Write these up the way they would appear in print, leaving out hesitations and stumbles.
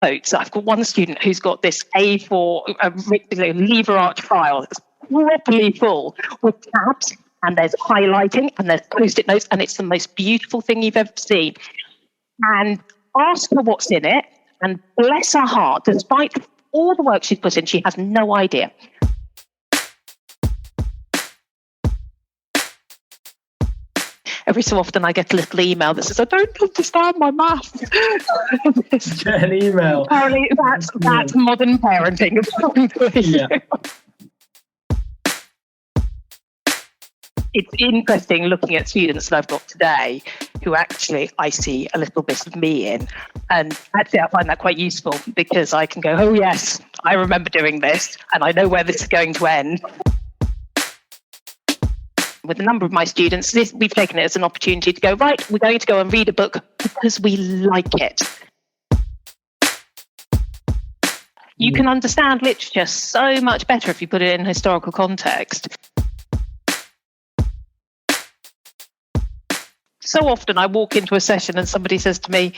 notes. I've got one student who's got this A4 lever arch file that's properly full with tabs, and there's highlighting and there's post-it notes, and it's the most beautiful thing you've ever seen. And ask her what's in it, and bless her heart, despite all the work she's put in, she has no idea. Every so often I get a little email that says, I don't understand my maths. Get an email. Apparently that's modern parenting. Yeah. It's interesting looking at students that I've got today who actually I see a little bit of me in. And actually I find that quite useful because I can go, oh yes, I remember doing this and I know where this is going to end. With a number of my students, we've taken it as an opportunity to go, right, we're going to go and read a book because we like it. You can understand literature so much better if you put it in historical context. So often I walk into a session and somebody says to me,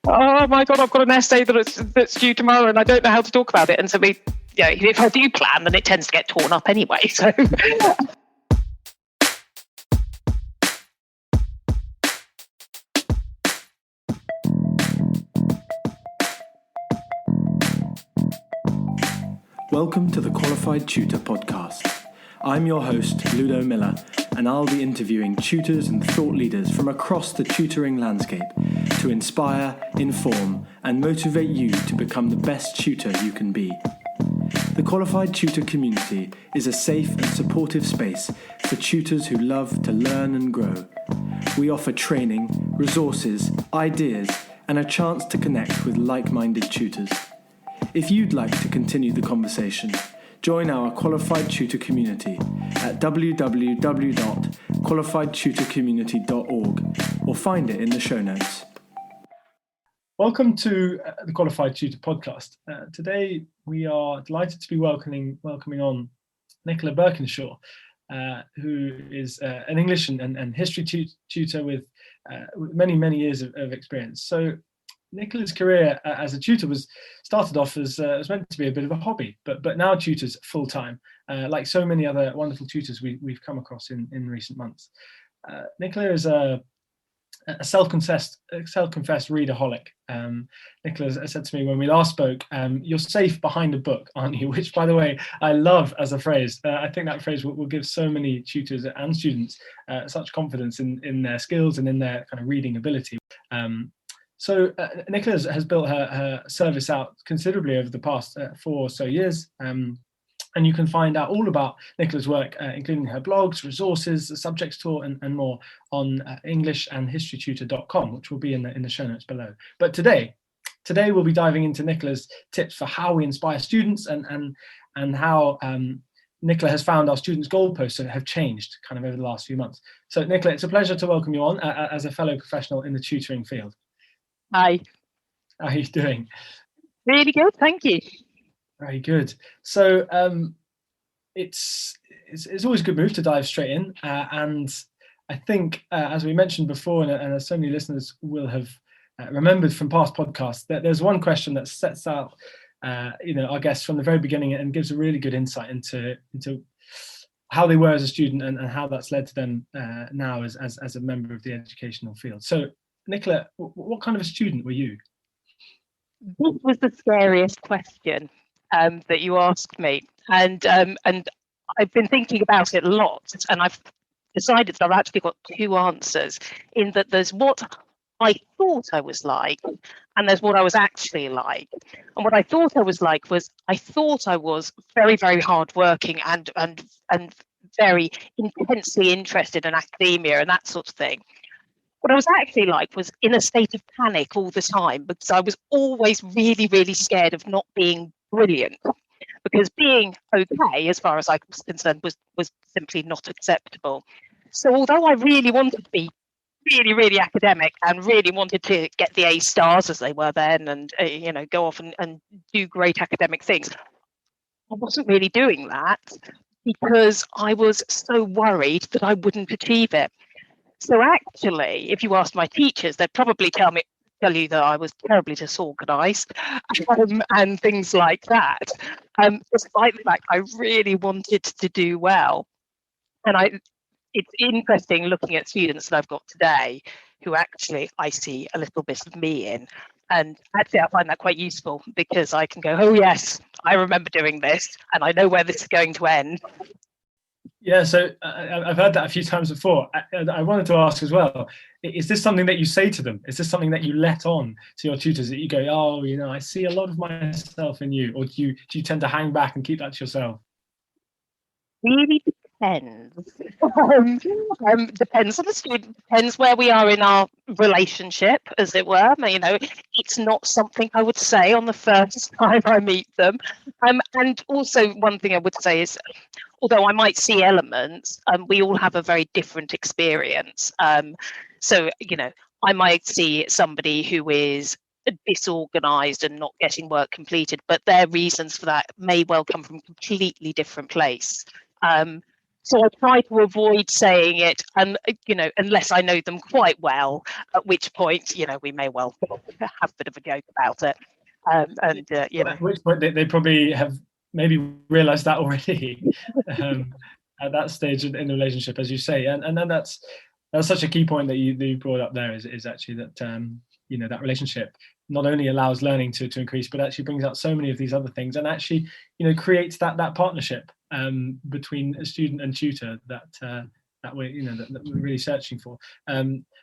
oh my God, I've got an essay that's due tomorrow and I don't know how to talk about it. And so if I do plan, then it tends to get torn up anyway. So... Welcome to the Qualified Tutor podcast. I'm your host, Ludo Miller, and I'll be interviewing tutors and thought leaders from across the tutoring landscape to inspire, inform, and motivate you to become the best tutor you can be. The Qualified Tutor community is a safe and supportive space for tutors who love to learn and grow. We offer training, resources, ideas, and a chance to connect with like-minded tutors. If you'd like to continue the conversation, join our Qualified Tutor community at www.qualifiedtutorcommunity.org or find it in the show notes. Welcome to the Qualified Tutor podcast. Today we are delighted to be welcoming on Nicola Burkinshaw, who is an English and history tutor with many years of experience. So Nicola's career as a tutor was started off as was meant to be a bit of a hobby, but now tutors full time, like so many other wonderful tutors we've come across in recent months. Nicola is a self-confessed readaholic. Nicola said to me when we last spoke, "You're safe behind a book, aren't you?" Which, by the way, I love as a phrase. I think that phrase will give so many tutors and students such confidence in their skills and in their kind of reading ability. So Nicola has built her service out considerably over the past 4 or so years, and you can find out all about Nicola's work, including her blogs, resources, the subjects taught, and more on englishandhistorytutor.com, which will be in the show notes below. But today we'll be diving into Nicola's tips for how we inspire students and how Nicola has found our students' goalposts have changed kind of over the last few months. So Nicola, it's a pleasure to welcome you on as a fellow professional in the tutoring field. Hi. How are you doing? Really good, thank you. Very good. So it's always a good move to dive straight in, and I think as we mentioned before, and as so many listeners will have remembered from past podcasts, that there's one question that sets out our guests from the very beginning and gives a really good insight into how they were as a student and how that's led to them now as a member of the educational field. So Nicola, what kind of a student were you? This was the scariest question that you asked me, and I've been thinking about it a lot, and I've decided that I've actually got 2 answers. In that, there's what I thought I was like, and there's what I was actually like. And what I thought I was like was I thought I was very, very hardworking and very intensely interested in academia and that sort of thing. What I was actually like was in a state of panic all the time because I was always really, really scared of not being brilliant, because being okay, as far as I was concerned, was simply not acceptable. So although I really wanted to be really, really academic and really wanted to get the A stars as they were then and, go off and do great academic things, I wasn't really doing that because I was so worried that I wouldn't achieve it. So actually, if you ask my teachers, they'd probably tell me, tell you that I was terribly disorganized and things like that, despite the fact I really wanted to do well. And it's interesting looking at students that I've got today who actually I see a little bit of me in. And actually, I find that quite useful because I can go, oh, yes, I remember doing this and I know where this is going to end. Yeah, so I've heard that a few times before. I wanted to ask as well, is this something that you say to them? Is this something that you let on to your tutors, that you go, oh, I see a lot of myself in you? Or do you tend to hang back and keep that to yourself? Really depends. Depends on the student, depends where we are in our relationship, as it were. It's not something I would say on the first time I meet them. And also one thing I would say is, although I might see elements, we all have a very different experience. So, I might see somebody who is disorganized and not getting work completed, but their reasons for that may well come from a completely different place. So I try to avoid saying it, and unless I know them quite well, at which point, we may well have a bit of a joke about it. At which point they probably have maybe realized that already at that stage in the relationship, as you say. And then that's such a key point that you brought up there, is actually that that relationship not only allows learning to increase, but actually brings out so many of these other things, and actually creates that partnership between a student and tutor that we're really searching for.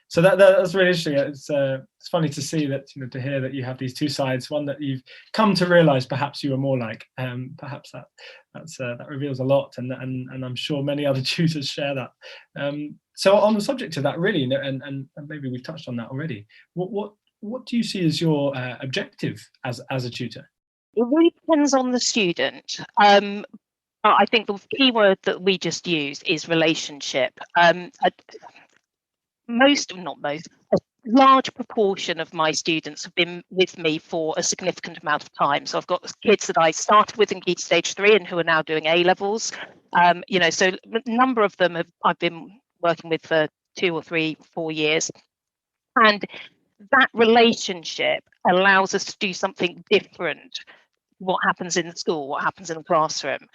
So that's really interesting. It's funny to see that, to hear that you have these two sides, one that you've come to realize perhaps you are more like. Perhaps that reveals a lot, and I'm sure many other tutors share that. So on the subject of that, really, and maybe we've touched on that already, what do you see as your objective as a tutor? It really depends on the student. I think the key word that we just used is relationship. A large proportion of my students have been with me for a significant amount of time. So I've got kids that I started with in Key Stage 3 and who are now doing A levels. So a number of them I've been working with for 2 or 3, 4 years. And that relationship allows us to do something different. What happens in the school, what happens in the classroom.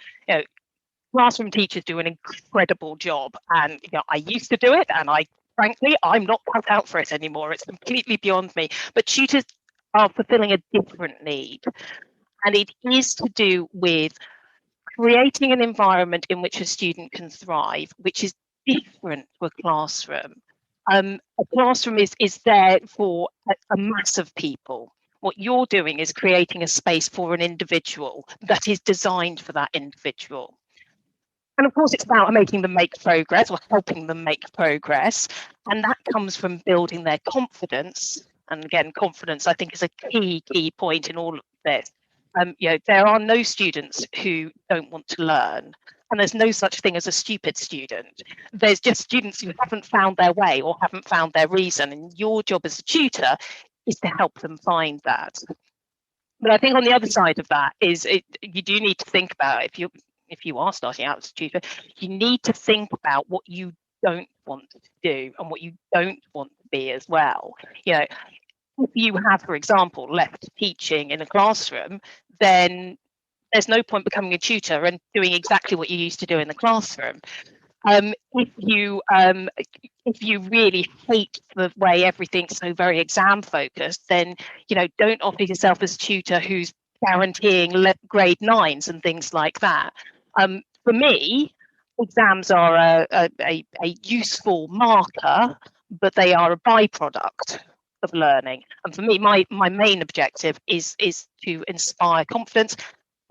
Classroom teachers do an incredible job, and I used to do it, and frankly, I'm not cut out for it anymore. It's completely beyond me. But tutors are fulfilling a different need, and it is to do with creating an environment in which a student can thrive, which is different to a classroom. A classroom is there for a mass of people. What you're doing is creating a space for an individual that is designed for that individual. And of course, it's about making them make progress, or helping them make progress. And that comes from building their confidence. And again, confidence, I think, is a key point in all of this. There are no students who don't want to learn. And there's no such thing as a stupid student. There's just students who haven't found their way or haven't found their reason. And your job as a tutor is to help them find that. But I think on the other side of that is you do need to think about, if you are starting out as a tutor, you need to think about what you don't want to do and what you don't want to be as well. If you have, for example, left teaching in a classroom, then there's no point becoming a tutor and doing exactly what you used to do in the classroom. If you really hate the way everything's so very exam focused, then don't offer yourself as a tutor who's guaranteeing grade 9s and things like that. For me, exams are a useful marker, but they are a byproduct of learning. And for me, my main objective is to inspire confidence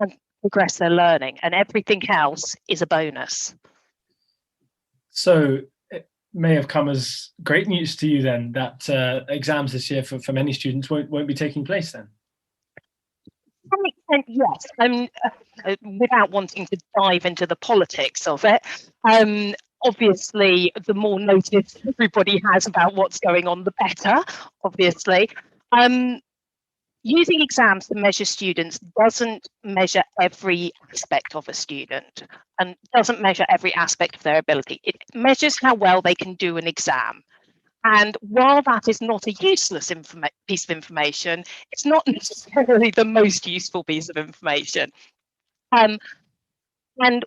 and progress their learning, and everything else is a bonus. So it may have come as great news to you then that exams this year for many students won't be taking place then? To some extent, yes. Without wanting to dive into the politics of it, obviously, the more notice everybody has about what's going on, the better, obviously. Using exams to measure students doesn't measure every aspect of a student and doesn't measure every aspect of their ability. It measures how well they can do an exam. And while that is not a useless piece of information, it's not necessarily the most useful piece of information. And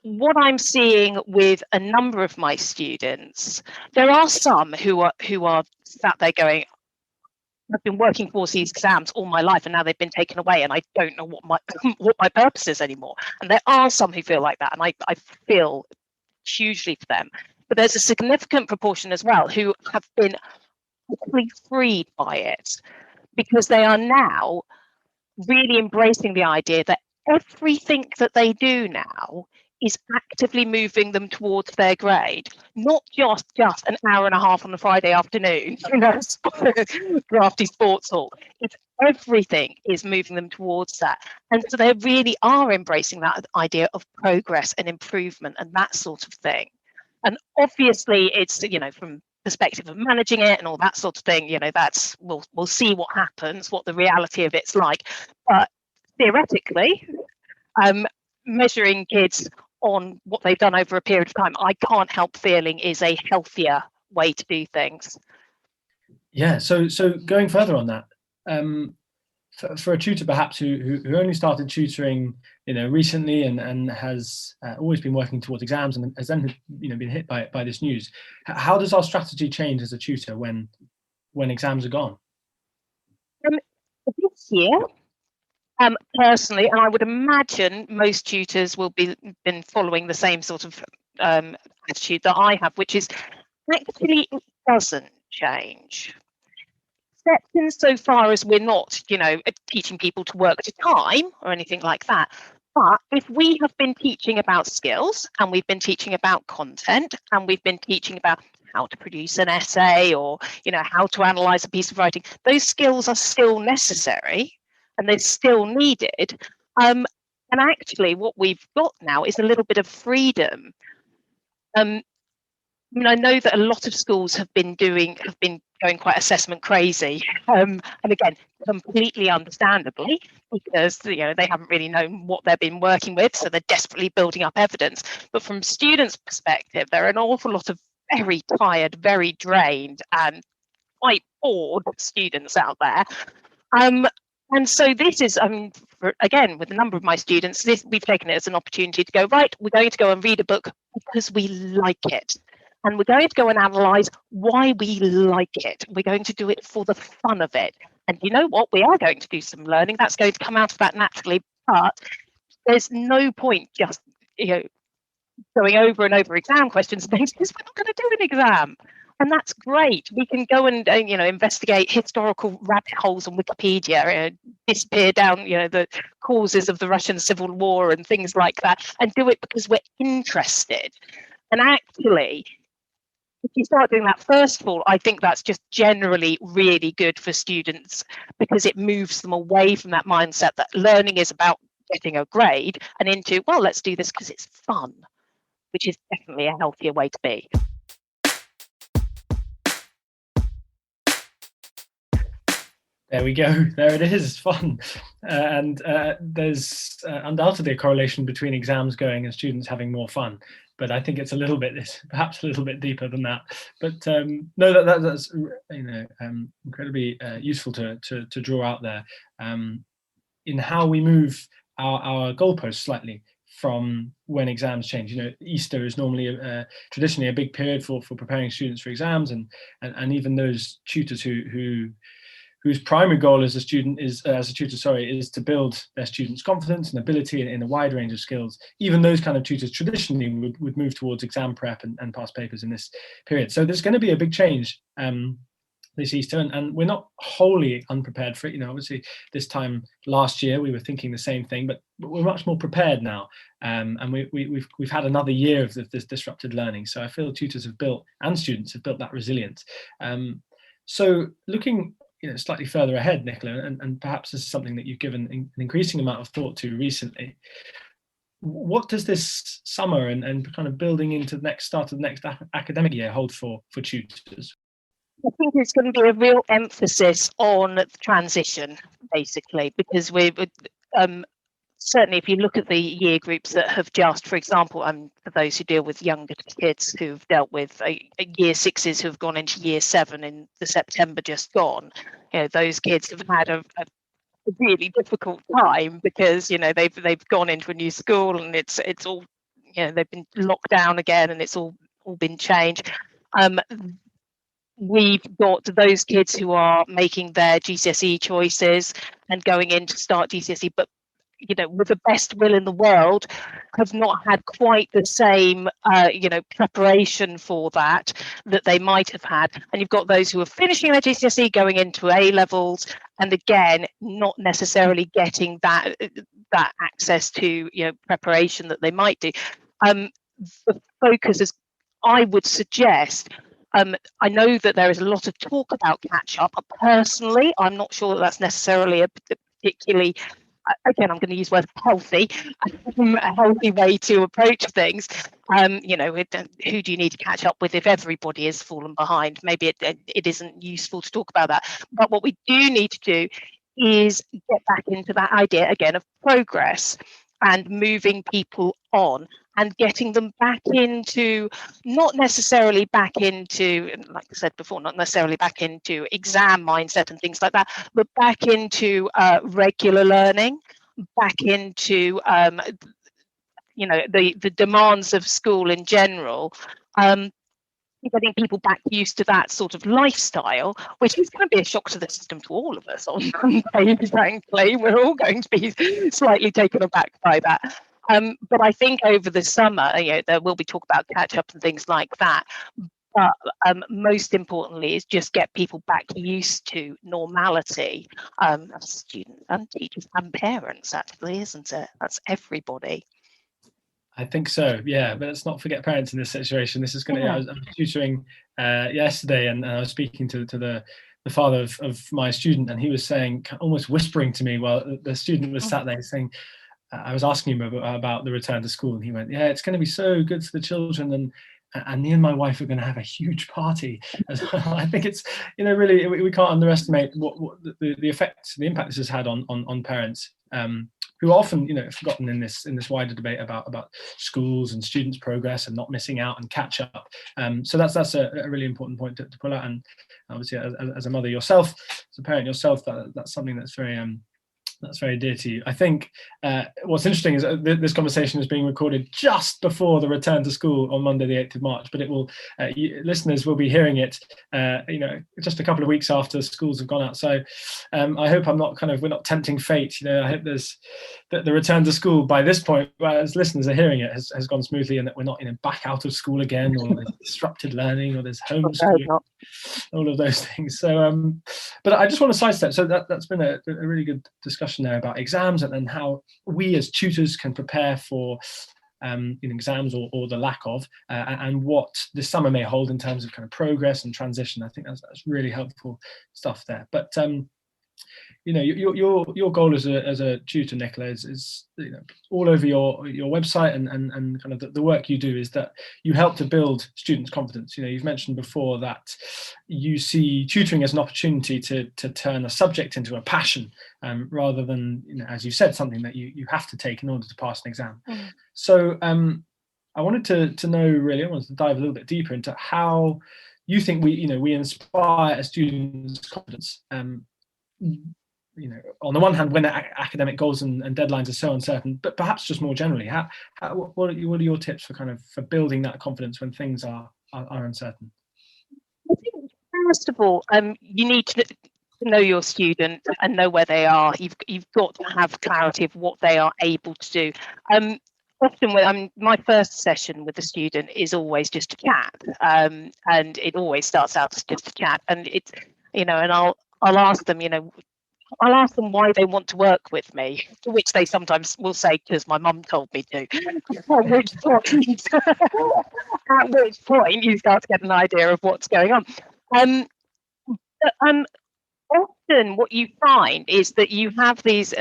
what I'm seeing with a number of my students, there are some who are sat there going, I've been working towards these exams all my life and now they've been taken away and I don't know what my purpose is anymore. And there are some who feel like that, and I feel hugely for them. But there's a significant proportion as well who have been completely freed by it, because they are now really embracing the idea that everything that they do now is actively moving them towards their grade, not just an hour and a half on a Friday afternoon, drafty sports hall. It's everything is moving them towards that. And so they really are embracing that idea of progress and improvement and that sort of thing. And obviously it's, from perspective of managing it and all that sort of thing, that's we'll see what happens, what the reality of it's like. But theoretically, measuring kids on what they've done over a period of time, I can't help feeling is a healthier way to do things. Yeah, so going further on that, for a tutor perhaps who only started tutoring recently and has always been working towards exams and has then been hit by this news, how does our strategy change as a tutor when exams are gone? This year, personally, and I would imagine most tutors will been following the same sort of attitude that I have, which is actually it doesn't change. Except insofar as we're not, teaching people to work to time or anything like that. But if we have been teaching about skills and we've been teaching about content and we've been teaching about how to produce an essay or, how to analyze a piece of writing, those skills are still necessary and they're still needed. And actually what we've got now is a little bit of freedom. I know that a lot of schools have been going quite assessment crazy, and again, completely understandably, because they haven't really known what they've been working with, so they're desperately building up evidence. But from students' perspective, there are an awful lot of very tired, very drained, and quite bored students out there. And so this is, again, with a number of my students, we've taken it as an opportunity to go, right, we're going to go and read a book because we like it. And we're going to go and analyse why we like it. We're going to do it for the fun of it. And you know what? We are going to do some learning. That's going to come out of that naturally. But there's no point just, going over and over exam questions and things, because we're not going to do an exam. And that's great. We can go and, investigate historical rabbit holes on Wikipedia, disappear down, the causes of the Russian Civil War and things like that, and do it because we're interested. And actually, if you start doing that first of all, I think that's just generally really good for students, because it moves them away from that mindset that learning is about getting a grade and into, well, let's do this because it's fun, which is definitely a healthier way to be. There we go. There it is. Fun. And there's undoubtedly a correlation between exams going and students having more fun. But I think it's perhaps a little bit deeper than that. But no, that's incredibly useful to draw out there in how we move our goalposts slightly from when exams change. Easter is normally traditionally a big period for preparing students for exams, and even those tutors whose primary goal as a tutor is to build their students' confidence and ability in a wide range of skills. Even those kind of tutors traditionally would move towards exam prep and past papers in this period. So there's going to be a big change this Easter, and we're not wholly unprepared for it. Obviously this time last year we were thinking the same thing, but we're much more prepared now, and we've had another year of this disrupted learning. So I feel tutors have built, and students have built, that resilience. So looking slightly further ahead, Nicola, and perhaps this is something that you've given an increasing amount of thought to recently. What does this summer and kind of building into the start of the next academic year hold for tutors? I think there's going to be a real emphasis on transition, basically, because certainly if you look at the year groups that have just, for example, for those who deal with younger kids who've dealt with year sixes who've gone into year 7 in the September just gone, those kids have had a really difficult time because they've gone into a new school and it's all they've been locked down again and it's all been changed. We've got those kids who are making their GCSE choices and going in to start GCSE, but with the best will in the world, have not had quite the same, preparation for that they might have had. And you've got those who are finishing their GCSE, going into A levels, and again, not necessarily getting that access to preparation that they might do. The focus is, I would suggest. I know that there is a lot of talk about catch up. Personally, I'm not sure that that's necessarily a particularly, again, I'm going to use the word healthy, a healthy way to approach things. Who do you need to catch up with if everybody has fallen behind? Maybe it isn't useful to talk about that. But what we do need to do is get back into that idea again of progress and moving people on and getting them back into, not necessarily back into, like I said before, not necessarily back into exam mindset and things like that, but back into regular learning, back into, the demands of school in general. Getting people back used to that sort of lifestyle, which is going to be a shock to the system to all of us on Monday, frankly. We're all going to be slightly taken aback by that. But I think over the summer, there will be talk about catch up and things like that. But most importantly is just get people back used to normality. Students and teachers and parents, actually, isn't it? That's everybody. I think so, yeah. But let's not forget parents in this situation. This is going to. I was tutoring yesterday, and I was speaking to the father of my student, and he was saying, almost whispering to me, while the student was sat there saying, I was asking him about the return to school, and he went, "Yeah, it's going to be so good for the children, and me and my wife are going to have a huge party as well." I think it's, really, we can't underestimate what the effects, the impact this has had on parents. Who are often, forgotten in this wider debate about schools and students' progress and not missing out and catch up. So that's a really important point to pull out. And obviously, as a mother yourself, as a parent yourself, that's something that's very dear to you. I think what's interesting is this conversation is being recorded just before the return to school on Monday, the 8th of March, but it will, listeners will be hearing it, just a couple of weeks after schools have gone out. So I hope we're not tempting fate. I hope that the return to school by this point, as listeners are hearing it, has gone smoothly, and that we're not back out of school again, or there's disrupted learning, or there's homeschooling, all of those things. So, but I just want to sidestep. So that's been a really good discussion there about exams and how we as tutors can prepare for exams or the lack of, and what this summer may hold in terms of kind of progress and transition. I think that's really helpful stuff there. But your goal as a tutor, Nicola, is all over your website and kind of the work you do is that you help to build students' confidence. You've mentioned before that you see tutoring as an opportunity to turn a subject into a passion, rather than, as you said, something that you have to take in order to pass an exam. So I wanted to know, really, I wanted to dive a little bit deeper into how you think we inspire a student's confidence. On the one hand, when academic goals and deadlines are so uncertain, but perhaps just more generally, what are your tips for building that confidence when things are uncertain? I think, first of all, you need to know your student and know where they are. You've got to have clarity of what they are able to do. Often, my first session with the student is always just a chat, and it always starts out as just a chat. And it's, and I'll ask them, I'll ask them why they want to work with me, to which they sometimes will say, because my mum told me to. At which point you start to get an idea of what's going on. Often what you find is that you have these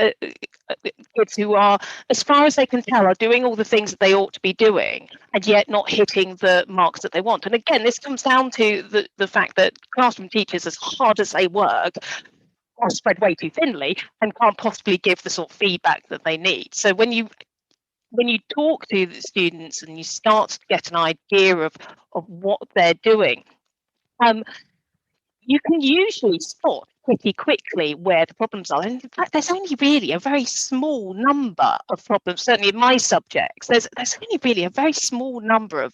kids who are, as far as they can tell, are doing all the things that they ought to be doing, and yet not hitting the marks that they want. And again, this comes down to the fact that classroom teachers, as hard as they work, are spread way too thinly and can't possibly give the sort of feedback that they need. So when you talk to the students and you start to get an idea of what they're doing, you can usually spot pretty quickly where the problems are. And in fact, there's only really a very small number of problems, certainly in my subjects, there's only really a very small number of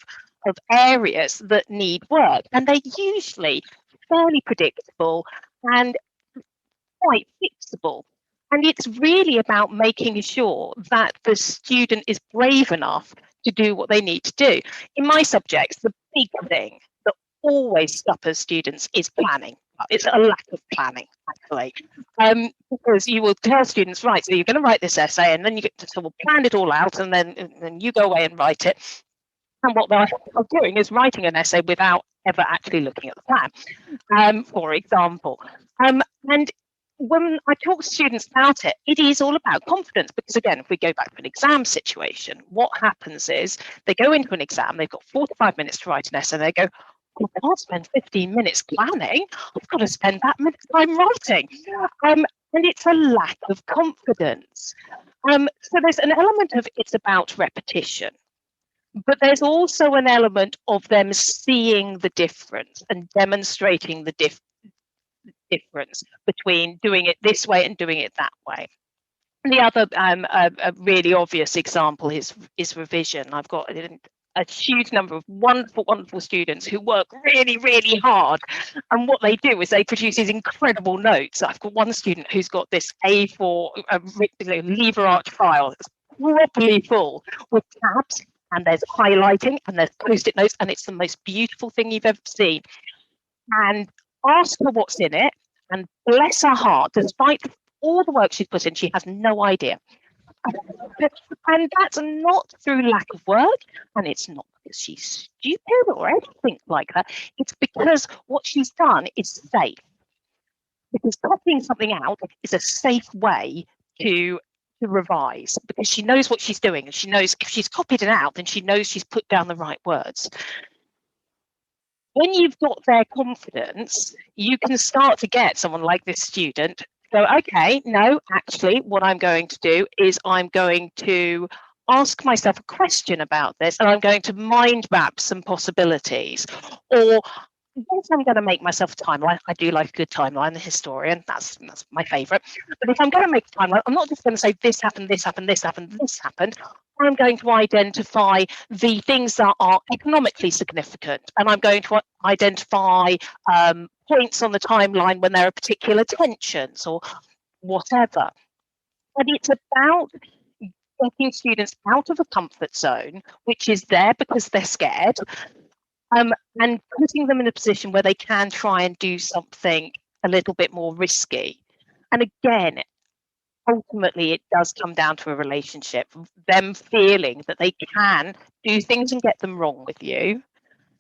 areas that need work. And they're usually fairly predictable and quite fixable. And it's really about making sure that the student is brave enough to do what they need to do. In my subjects, the big thing that always stops students is planning. It's a lack of planning, actually, because you will tell students, right, so you're going to write this essay, and then you get to sort of plan it all out, and then you go away and write it. And what they're doing is writing an essay without ever actually looking at the plan, for example. And when I talk to students about it, it is all about confidence, because again, if we go back to an exam situation, what happens is they go into an exam, they've got 45 minutes to write an essay, and they go, I can't spend 15 minutes planning, I've got to spend that much time writing. And it's a lack of confidence. So there's an element of it's about repetition, but there's also an element of them seeing the difference and demonstrating the difference between doing it this way and doing it that way. And the other a really obvious example is revision. I've got a huge number of wonderful students who work really, really hard. And what they do is they produce these incredible notes. I've got one student who's got this A4 lever arch file that's properly full with tabs, and there's highlighting and there's post-it notes, and it's the most beautiful thing you've ever seen. And ask her what's in it, and bless her heart, despite all the work she's put in, she has no idea. And that's not through lack of work, and it's not because she's stupid or anything like that. It's because what she's done is safe. Because copying something out is a safe way to revise, because she knows what she's doing, and she knows if she's copied it out, then she knows she's put down the right words. When you've got their confidence, you can start to get someone like this student go, okay, no, actually, what I'm going to do is I'm going to ask myself a question about this, and I'm going to mind map some possibilities. Or yes, I'm going to make myself a timeline. I do like a good timeline, the historian, that's my favourite. But if I'm going to make a timeline, I'm not just going to say this happened, this happened, this happened, this happened. I'm going to identify the things that are economically significant, and I'm going to identify points on the timeline when there are particular tensions or whatever. But it's about getting students out of a comfort zone, which is there because they're scared, and putting them in a position where they can try and do something a little bit more risky. And again, ultimately, it does come down to a relationship, them feeling that they can do things and get them wrong with you,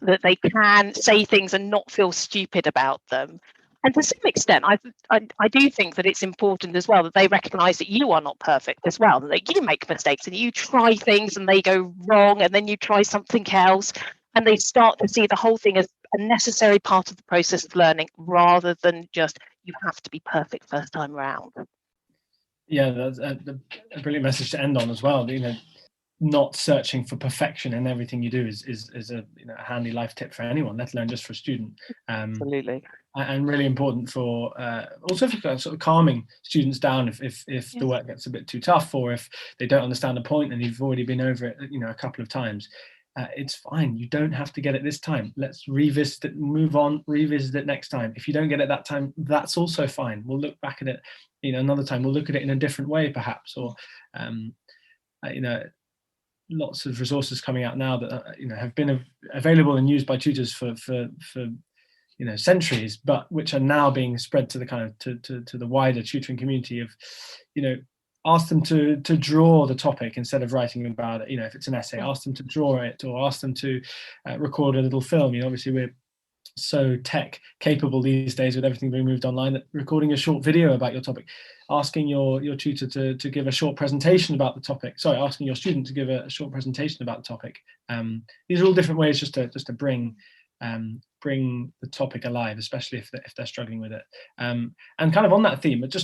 that they can say things and not feel stupid about them. And to some extent, I do think that it's important as well that they recognise that you are not perfect as well, that you make mistakes and you try things and they go wrong, and then you try something else, and they start to see the whole thing as a necessary part of the process of learning, rather than just you have to be perfect first time round. Yeah, that's a brilliant message to end on as well. You know, not searching for perfection in everything you do is a a handy life tip for anyone, let alone just for a student. Absolutely. And really important for also for sort of calming students down if the work gets a bit too tough, or if they don't understand the point and you've already been over it a couple of times. It's fine. You don't have to get it this time. Let's revisit it, move on, revisit it next time. If you don't get it that time, that's also fine. We'll look back at it, another time. We'll look at it in a different way, perhaps. Or, lots of resources coming out now that have been available and used by tutors for centuries, but which are now being spread to the kind of to the wider tutoring community of, ask them to draw the topic instead of writing about it. If it's an essay, ask them to draw it, or ask them to record a little film. Obviously we're so tech capable these days with everything being moved online, that recording a short video about your topic, asking your tutor to give a short presentation about the topic. Asking your student to give a short presentation about the topic. These are all different ways just to bring bring the topic alive, especially if they're struggling with it. And kind of on that theme, I'd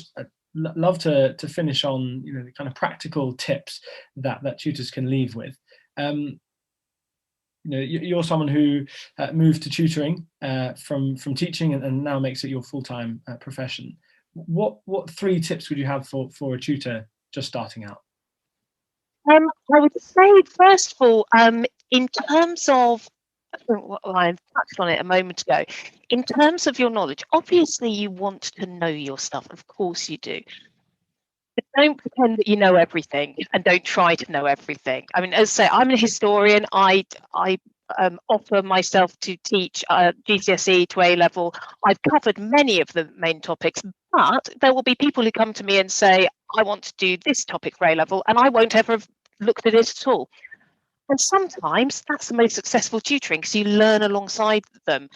love to finish on the kind of practical tips that tutors can leave with. You're someone who moved to tutoring from teaching and now makes it your full-time profession. What 3 tips would you have for a tutor just starting out? I would say, first of all, in terms of, I touched on it a moment ago, in terms of your knowledge, obviously you want to know your stuff. Of course you do. But don't pretend that you know everything, and don't try to know everything. I mean, as I say, I'm a historian. I offer myself to teach GCSE to A level. I've covered many of the main topics, but there will be people who come to me and say, I want to do this topic for A level, and I won't ever have looked at it at all. And sometimes that's the most successful tutoring, because you learn alongside them.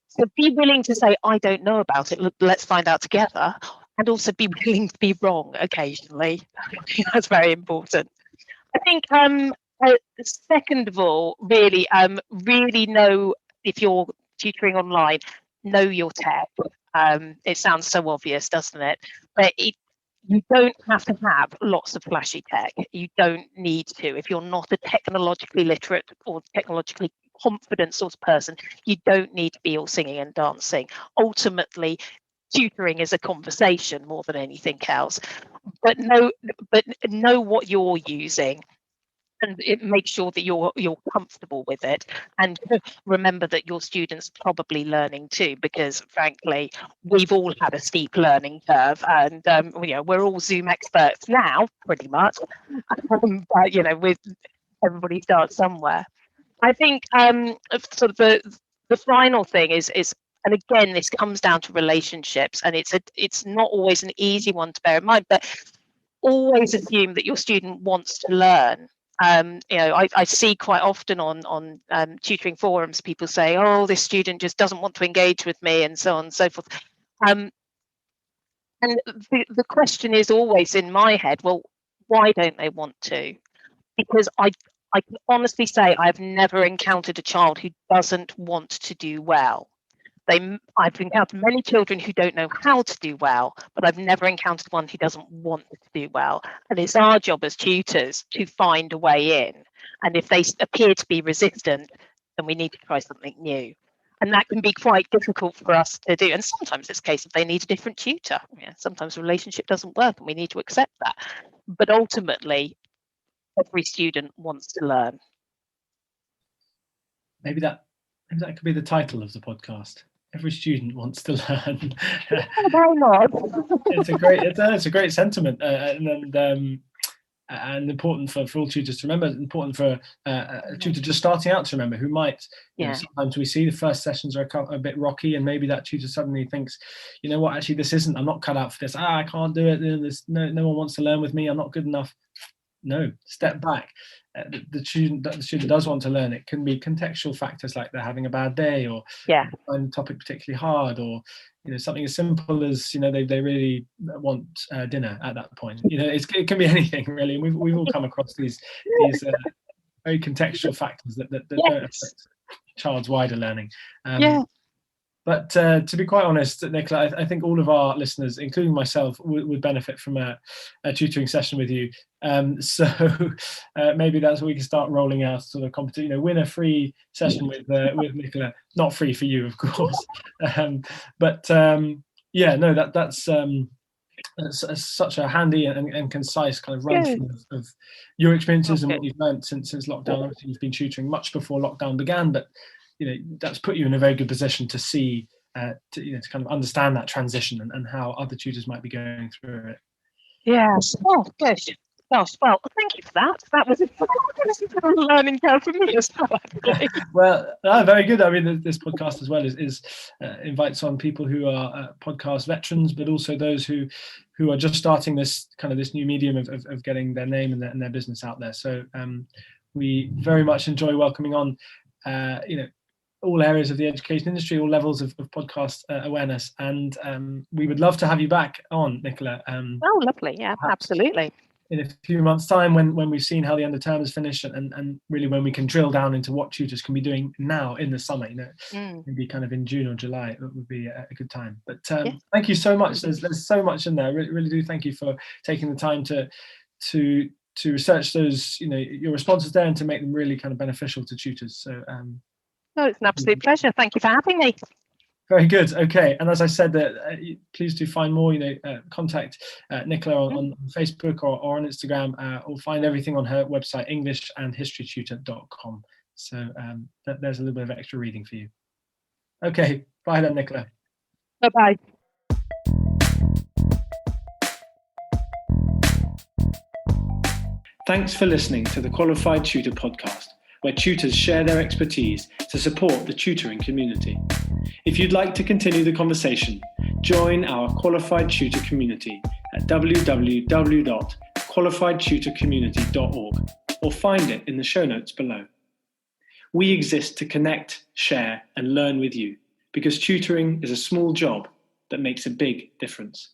So be willing to say, I don't know about it. Let's find out together. And also be willing to be wrong occasionally. That's very important. I think second of all, really know, if you're tutoring online, know your tech. It sounds so obvious, doesn't it? But you don't have to have lots of flashy tech. You don't need to. If you're not a technologically literate or technologically confident sort of person, you don't need to be all singing and dancing. Ultimately, tutoring is a conversation more than anything else. But know what you're using, and make sure that you're comfortable with it, and remember that your students are probably learning too, because frankly we've all had a steep learning curve, and we're all Zoom experts now pretty much, but with everybody starts somewhere. I think sort of the final thing is, and again, this comes down to relationships, and it's not always an easy one to bear in mind, but always assume that your student wants to learn. I see quite often on tutoring forums, people say, oh, this student just doesn't want to engage with me, and so on and so forth. And the question is always in my head, well, why don't they want to? Because I can honestly say I've never encountered a child who doesn't want to do well. I've encountered many children who don't know how to do well, but I've never encountered one who doesn't want to do well. And it's our job as tutors to find a way in. And if they appear to be resistant, then we need to try something new. And that can be quite difficult for us to do. And sometimes it's a case of they need a different tutor. Sometimes the relationship doesn't work and we need to accept that. But ultimately, every student wants to learn. Maybe that could be the title of the podcast. Every student wants to learn. Why not? It's a great sentiment, and important for all tutors to remember. Important for a tutor just starting out to remember, who might. Sometimes we see the first sessions are a bit rocky, and maybe that tutor suddenly thinks, you know what, actually this isn't. I'm not cut out for this. I can't do it. No one wants to learn with me. I'm not good enough. No, step back. The student does want to learn. It can be contextual factors like they're having a bad day, or find the topic particularly hard, or something as simple as they really want dinner at that point. It can be anything really. And we've all come across these very contextual factors that don't affect child's wider learning. But to be quite honest, Nicola, I think all of our listeners, including myself, would benefit from a tutoring session with you. So maybe that's what we can start rolling out, sort of competition. Win a free session with Nicola. Not free for you, of course. That's such a handy and concise kind of run through of your experiences and what you've learned since lockdown. Obviously, you've been tutoring much before lockdown began, but that's put you in a very good position to see, to kind of understand that transition and how other tutors might be going through it. Yes. Oh, gosh. Well, thank you for that. That was a learning curve for me as well. Well, very good. I mean, this podcast as well is invites on people who are podcast veterans, but also those who are just starting this new medium of getting their name and their business out there. So we very much enjoy welcoming on, all areas of the education industry, all levels of podcast awareness, and we would love to have you back on, Nicola. Lovely. Yeah, absolutely. in a few months' time, when we've seen how the end of term is finished, and really when we can drill down into what tutors can be doing now in the summer, maybe kind of in June or July, it would be a good time. But thank you so much. There's so much in there. Really do thank you for taking the time to research those, your responses there, and to make them really kind of beneficial to tutors. So it's an absolute pleasure. Thank you for having me. Very good. Okay, and as I said, please do find more. Contact Nicola on Facebook or on Instagram, or find everything on her website, englishandhistorytutor.com. So there's a little bit of extra reading for you. Okay, bye then, Nicola. Bye-bye. Thanks for listening to the Qualified Tutor podcast, where tutors share their expertise to support the tutoring community. If you'd like to continue the conversation, join our Qualified Tutor community at www.qualifiedtutorcommunity.org, or find it in the show notes below. We exist to connect, share, and learn with you, because tutoring is a small job that makes a big difference.